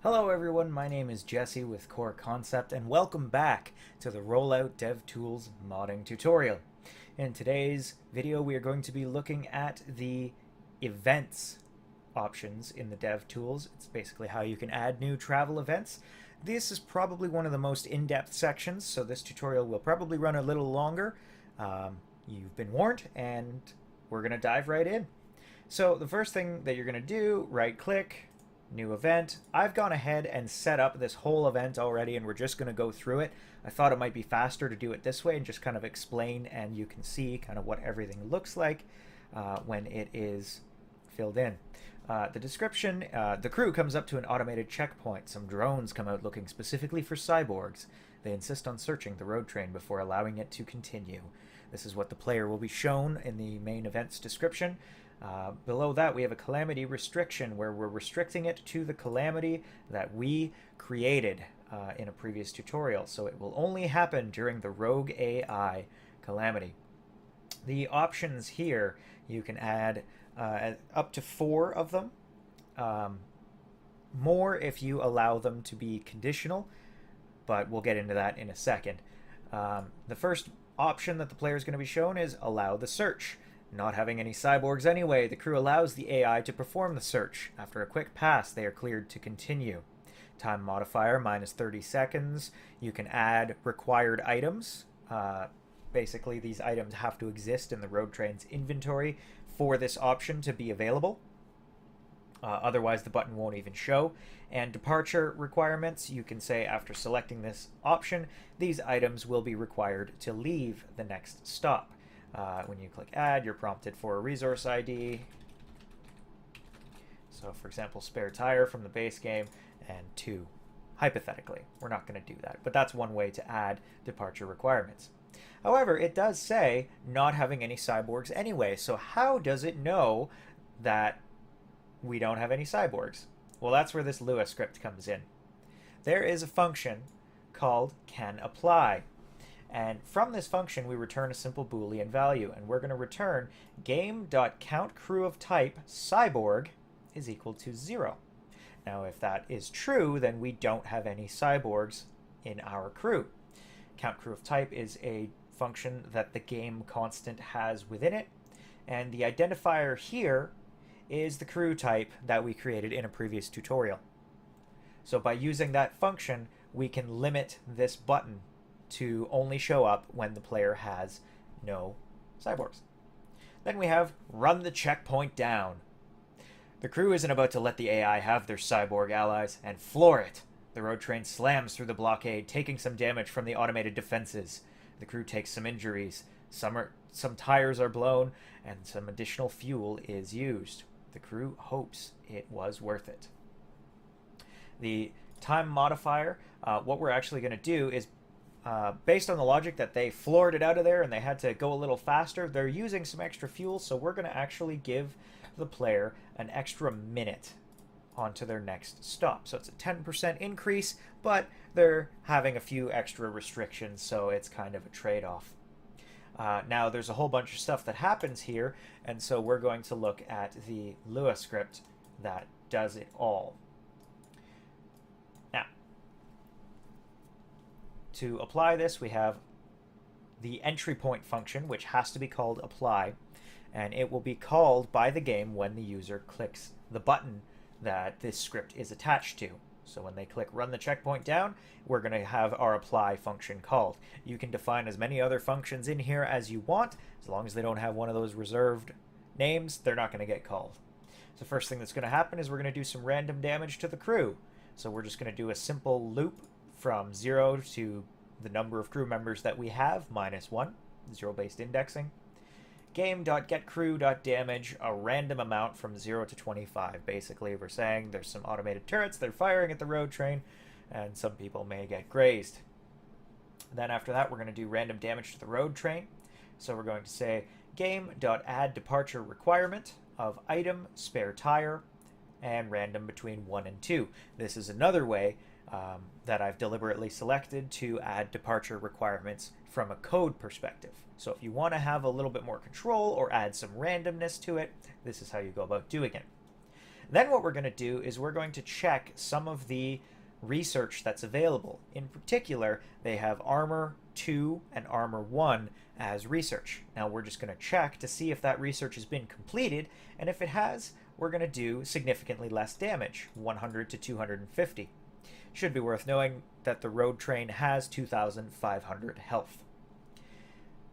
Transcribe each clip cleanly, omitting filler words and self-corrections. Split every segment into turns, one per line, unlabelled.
Hello everyone, my name is Jesse with Core Concept and welcome back to the Rollout DevTools modding tutorial. In today's video we are going to be looking at the events options in the DevTools. It's basically how you can add new travel events. This is probably one of the most in-depth sections, so this tutorial will probably run a little longer. You've been warned and we're going to dive right in. So the first thing that you're going to do, right click, new event. I've gone ahead and set up this whole event already and we're just going to go through it. I thought it might be faster to do it this way and just kind of explain, and you can see kind of what everything looks like when it is filled in. The description, the crew comes up to an automated checkpoint. Some drones come out looking specifically for cyborgs. They insist on searching the road train before allowing it to continue. This is what the player will be shown in the main event's description. Below that we have a calamity restriction where we're restricting it to the calamity that we created in a previous tutorial, so it will only happen during the rogue AI calamity. The options here, you can add up to 4 of them. More if you allow them to be conditional, but we'll get into that in a second. The first option that the player is going to be shown is allow the search. Not having any cyborgs anyway, the crew allows the AI to perform the search. After a quick pass, they are cleared to continue. Time modifier, minus 30 seconds. You can add required items. Basically, these items have to exist in the road train's inventory for this option to be available. Otherwise, the button won't even show. And departure requirements, you can say after selecting this option, these items will be required to leave the next stop. When you click add, you're prompted for a resource ID. So for example, spare tire from the base game and 2, hypothetically. We're not going to do that, but that's one way to add departure requirements. However, it does say not having any cyborgs anyway, so how does it know that we don't have any cyborgs? Well, that's where this Lua script comes in. There is a function called canApply. And from this function, we return a simple Boolean value, and we're going to return game.countCrewOfType cyborg is equal to 0. Now, if that is true, then we don't have any cyborgs in our crew. CountCrewOfType is a function that the game constant has within it, and the identifier here is the crew type that we created in a previous tutorial. So by using that function, we can limit this button to only show up when the player has no cyborgs. Then we have run the checkpoint down. The crew isn't about to let the AI have their cyborg allies and floor it. The road train slams through the blockade, taking some damage from the automated defenses. The crew takes some injuries. Some tires are blown and some additional fuel is used. The crew hopes it was worth it. The time modifier, what we're actually going to do is based on the logic that they floored it out of there and they had to go a little faster, they're using some extra fuel, so we're going to actually give the player an extra minute onto their next stop. So it's a 10% increase, but they're having a few extra restrictions, so it's kind of a trade-off. Now, there's a whole bunch of stuff that happens here, and so we're going to look at the Lua script that does it all. To apply this, we have the entry point function, which has to be called apply, and it will be called by the game when the user clicks the button that this script is attached to. So when they click run the checkpoint down, we're going to have our apply function called. You can define as many other functions in here as you want. As long as they don't have one of those reserved names, they're not going to get called. So the first thing that's going to happen is we're going to do some random damage to the crew. So we're just going to do a simple loop from 0 to the number of crew members that we have, minus 1, 0-based indexing. Game.getCrew.damage, a random amount from 0 to 25. Basically, we're saying there's some automated turrets, they're firing at the road train, and some people may get grazed. Then after that, we're going to do random damage to the road train. So we're going to say game.add departure requirement of item, spare tire, and random between 1 and 2. This is another way that I've deliberately selected to add departure requirements from a code perspective. So if you want to have a little bit more control or add some randomness to it, this is how you go about doing it. Then what we're going to do is we're going to check some of the research that's available. In particular, they have Armor 2 and Armor 1 as research. Now we're just going to check to see if that research has been completed, and if it has, we're going to do significantly less damage, 100 to 250. Should be worth knowing that the road train has 2,500 health.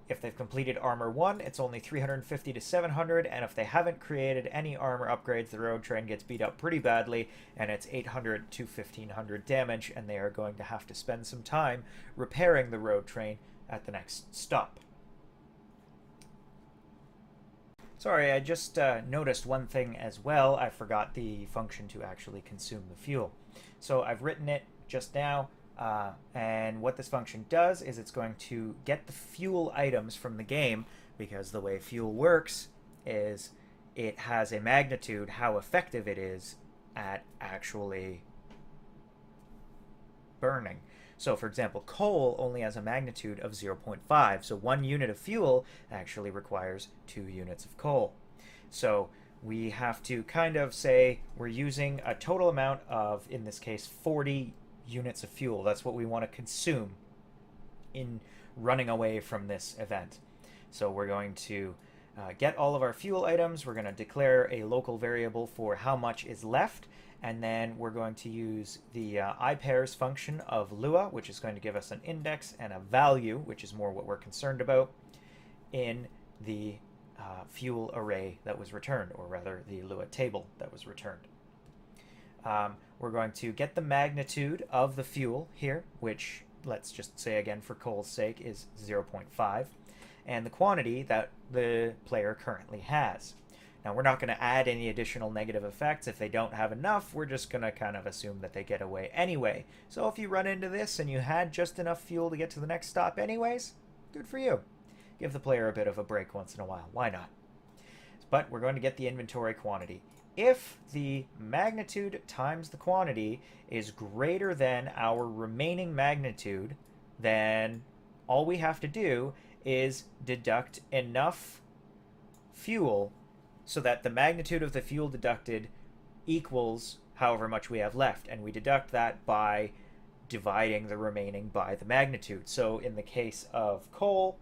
If they've completed Armor 1, it's only 350 to 700, and if they haven't created any armor upgrades, the road train gets beat up pretty badly, and it's 800 to 1,500 damage, and they are going to have to spend some time repairing the road train at the next stop. Sorry, I just noticed one thing as well. I forgot the function to actually consume the fuel. So I've written it just now. And what this function does is it's going to get the fuel items from the game, because the way fuel works is it has a magnitude how effective it is at actually burning. So for example, coal only has a magnitude of 0.5, so 1 unit of fuel actually requires 2 units of coal. So we have to kind of say we're using a total amount of, in this case, 40 units of fuel. That's what we want to consume in running away from this event. So we're going to get all of our fuel items. We're going to declare a local variable for how much is left, and then we're going to use the iPairs function of Lua, which is going to give us an index and a value, which is more what we're concerned about, in the fuel array that was returned, or rather the Lua table that was returned. We're going to get the magnitude of the fuel here, which, let's just say again for coal's sake, is 0.5, and the quantity that the player currently has. Now, we're not going to add any additional negative effects. If they don't have enough, we're just going to kind of assume that they get away anyway. So if you run into this and you had just enough fuel to get to the next stop anyways, good for you. Give the player a bit of a break once in a while. Why not? But we're going to get the inventory quantity. If the magnitude times the quantity is greater than our remaining magnitude, then all we have to do is deduct enough fuel so that the magnitude of the fuel deducted equals however much we have left. And we deduct that by dividing the remaining by the magnitude. So in the case of coal,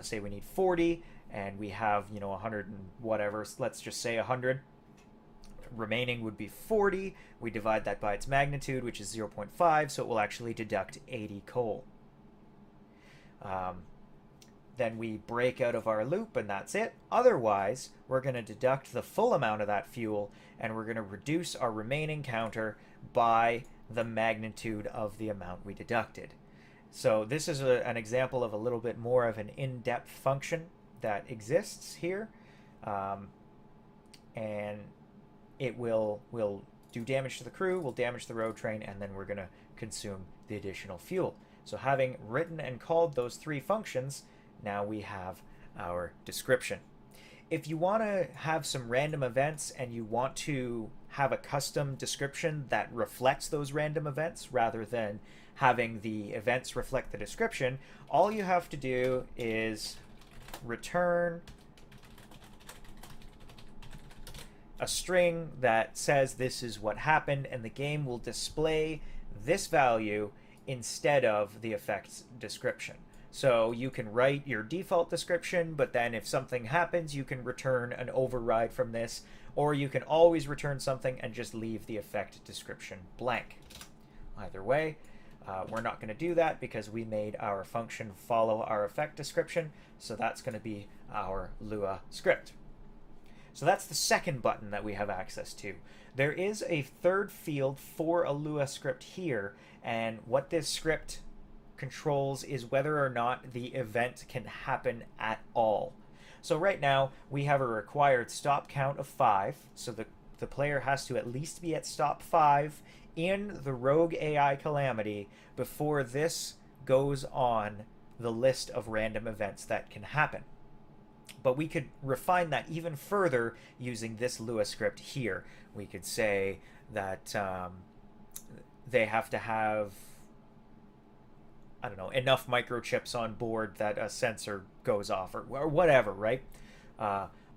say we need 40, and we have, 100 and whatever, let's just say 100. Remaining would be 40. We divide that by its magnitude, which is 0.5, so it will actually deduct 80 coal. Then we break out of our loop, and that's it. Otherwise, we're going to deduct the full amount of that fuel, and we're going to reduce our remaining counter by the magnitude of the amount we deducted. So this is an example of a little bit more of an in-depth function that exists here. And it will do damage to the crew, will damage the road train, and then we're going to consume the additional fuel. So having written and called those 3 functions, now we have our description. If you want to have some random events and you want to have a custom description that reflects those random events rather than having the events reflect the description, all you have to do is return a string that says this is what happened, and the game will display this value instead of the effect's description. So you can write your default description, but then if something happens, you can return an override from this, or you can always return something and just leave the effect description blank. Either way, we're not going to do that because we made our function follow our effect description, so that's going to be our Lua script. So that's the second button that we have access to. There is a third field for a Lua script here, and what this script controls is whether or not the event can happen at all. So right now we have a required stop count of 5, so the player has to at least be at stop 5 in the rogue AI calamity before this goes on the list of random events that can happen. But we could refine that even further using this Lua script here. We could say that they have to have, I don't know, enough microchips on board that a sensor goes off, or whatever, right?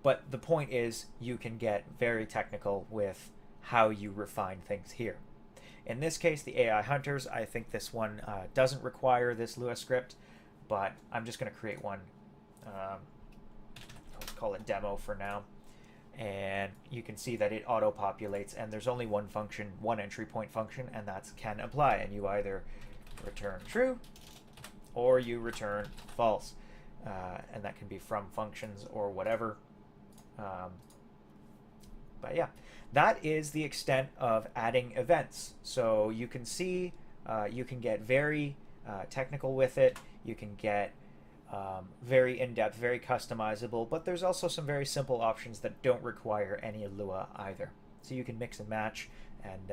But the point is, you can get very technical with how you refine things here. In this case, the AI Hunters, I think this one doesn't require this Lua script, but I'm just going to create one. Let's call it demo for now. And you can see that it auto-populates, and there's only one function, one entry point function, and that's can apply. And you either return true or you return false. And that can be from functions or whatever. But yeah, that is the extent of adding events. So you can see you can get very technical with it. You can get very in-depth, very customizable, but there's also some very simple options that don't require any Lua either. So you can mix and match and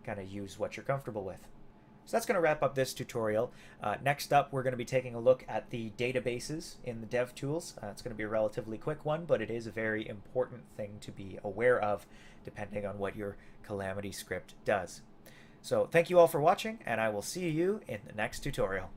kind of use what you're comfortable with. So that's going to wrap up this tutorial. Next up, we're going to be taking a look at the databases in the DevTools. It's going to be a relatively quick one, but it is a very important thing to be aware of depending on what your Calamity script does. So thank you all for watching, and I will see you in the next tutorial.